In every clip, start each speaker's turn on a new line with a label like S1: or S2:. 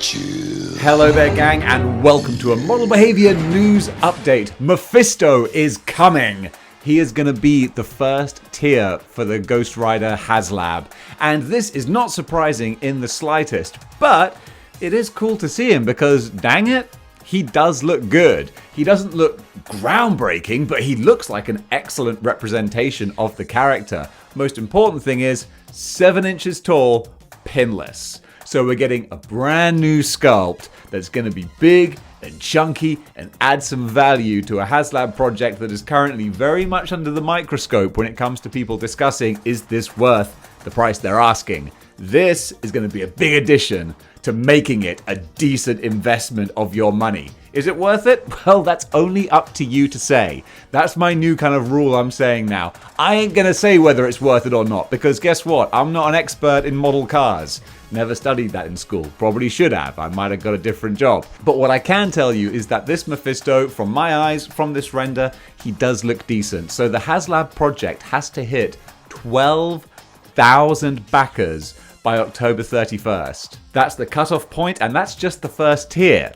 S1: Hello there, gang, and welcome to a Model Behavior news update. Mephisto is coming. He is going to be the first tier for the Ghost Rider Haslab. And this is not surprising in the slightest, but it is cool to see him because, dang it, he does look good. He doesn't look groundbreaking, but he looks like an excellent representation of the character. Most important thing is 7 inches tall, pinless. So we're getting a brand new sculpt that's going to be big and chunky and add some value to a Haslab project that is currently very much under the microscope when it comes to people discussing, is this worth the price they're asking? This is going to be a big addition to making it a decent investment of your money. Is it worth it? Well, that's only up to you to say. That's my new kind of rule I'm saying now. I ain't going to say whether it's worth it or not, because guess what? I'm not an expert in model cars. Never studied that in school. Probably should have. I might have got a different job. But what I can tell you is that this Mephisto, from my eyes, from this render, he does look decent. So the Haslab project has to hit 12,000 backers by October 31st. That's the cutoff point, and that's just the first tier.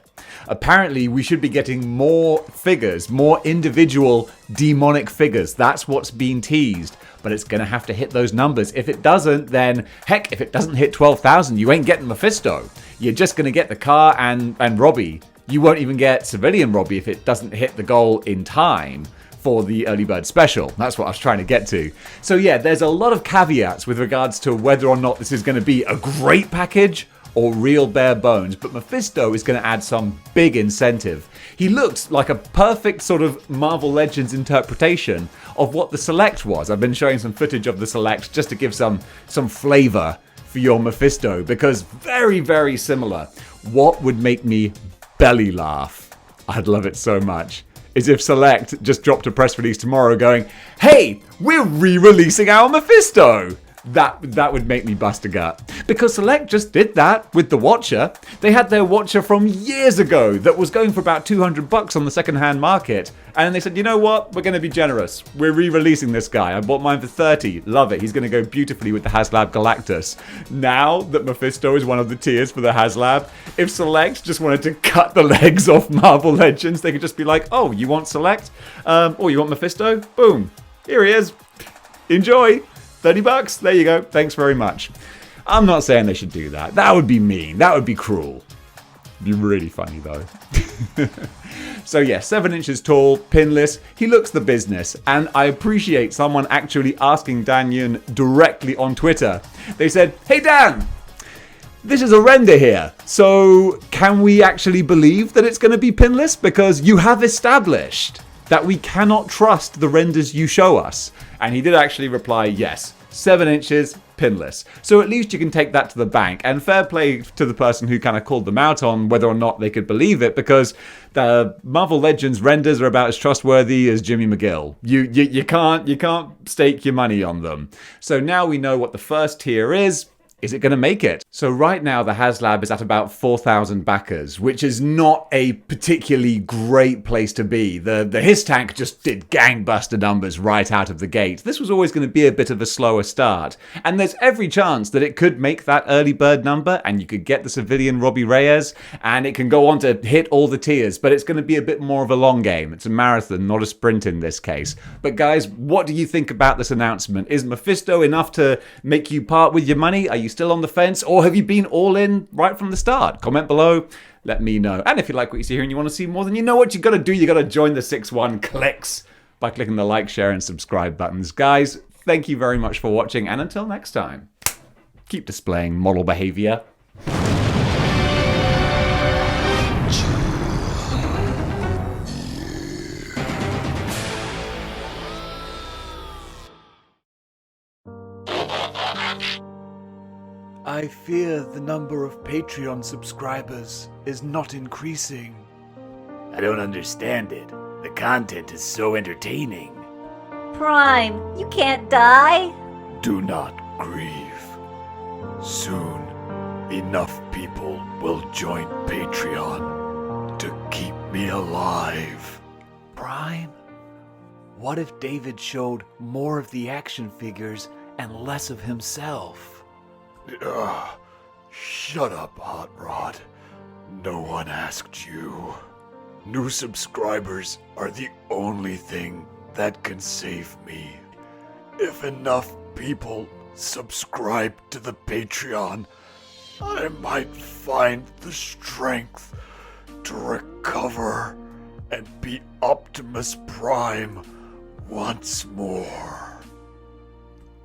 S1: Apparently, we should be getting more figures, more individual demonic figures. That's what's been teased. But it's going to have to hit those numbers. If it doesn't, then heck, if it doesn't hit 12,000, you ain't getting Mephisto. You're just going to get the car and Robbie. You won't even get civilian Robbie if it doesn't hit the goal in time for the early bird special. That's what I was trying to get to. So yeah, there's a lot of caveats with regards to whether or not this is going to be a great package or real bare bones, but Mephisto is going to add some big incentive. He looks like a perfect sort of Marvel Legends interpretation of what the Select was. I've been showing some footage of the Select just to give some flavor for your Mephisto, because very, very similar. What would make me belly laugh? I'd love it so much. Is if Select just dropped a press release tomorrow going, hey, we're re-releasing our Mephisto. That would make me bust a gut. Because Select just did that with the Watcher. They had their Watcher from years ago that was going for about $200 on the second-hand market. And they said, you know what? We're going to be generous. We're re-releasing this guy. I bought mine for $30. Love it. He's going to go beautifully with the Haslab Galactus. Now that Mephisto is one of the tiers for the Haslab, if Select just wanted to cut the legs off Marvel Legends, they could just be like, oh, you want Select? Oh, you want Mephisto? Boom. Here he is. Enjoy. $30? There you go. Thanks very much. I'm not saying they should do that. That would be mean. That would be cruel. It'd be really funny though. So yeah, 7 inches tall, pinless. He looks the business. And I appreciate someone actually asking Dan Yun directly on Twitter. They said, hey Dan, this is a render here. So can we actually believe that it's going to be pinless? Because you have established that we cannot trust the renders you show us. And he did actually reply, yes, 7 inches, pinless. So at least you can take that to the bank. And fair play to the person who kind of called them out on whether or not they could believe it, because the Marvel Legends renders are about as trustworthy as Jimmy McGill. You can't stake your money on them. So now we know what the first tier is. Is it going to make it? So right now the Haslab is at about 4,000 backers, which is not a particularly great place to be. The His Tank just did gangbuster numbers right out of the gate. This was always going to be a bit of a slower start. And there's every chance that it could make that early bird number and you could get the civilian Robbie Reyes and it can go on to hit all the tiers, but it's going to be a bit more of a long game. It's a marathon, not a sprint in this case. But guys, what do you think about this announcement? Is Mephisto enough to make you part with your money? Are you still on the fence, or have you been all in right from the start? Comment below, let me know. And if you like what you see here and you want to see more, then you know what you got to do. You got to join the 6-1 clicks by clicking the like, share, and subscribe buttons. Guys, thank you very much for watching, and until next time, keep displaying model behavior.
S2: I fear the number of Patreon subscribers is not increasing.
S3: I don't understand it. The content is so entertaining.
S4: Prime, you can't die.
S3: Do not grieve. Soon, enough people will join Patreon to keep me alive.
S2: Prime? What if David showed more of the action figures and less of himself?
S3: Shut up, Hot Rod. No one asked you. New subscribers are the only thing that can save me. If enough people subscribe to the Patreon, I might find the strength to recover and be Optimus Prime once more.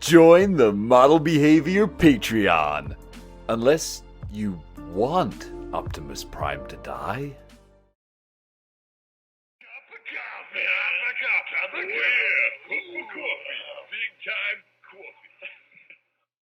S2: Join the Model Behavior Patreon. Unless you want Optimus Prime to die.
S3: Cup of coffee.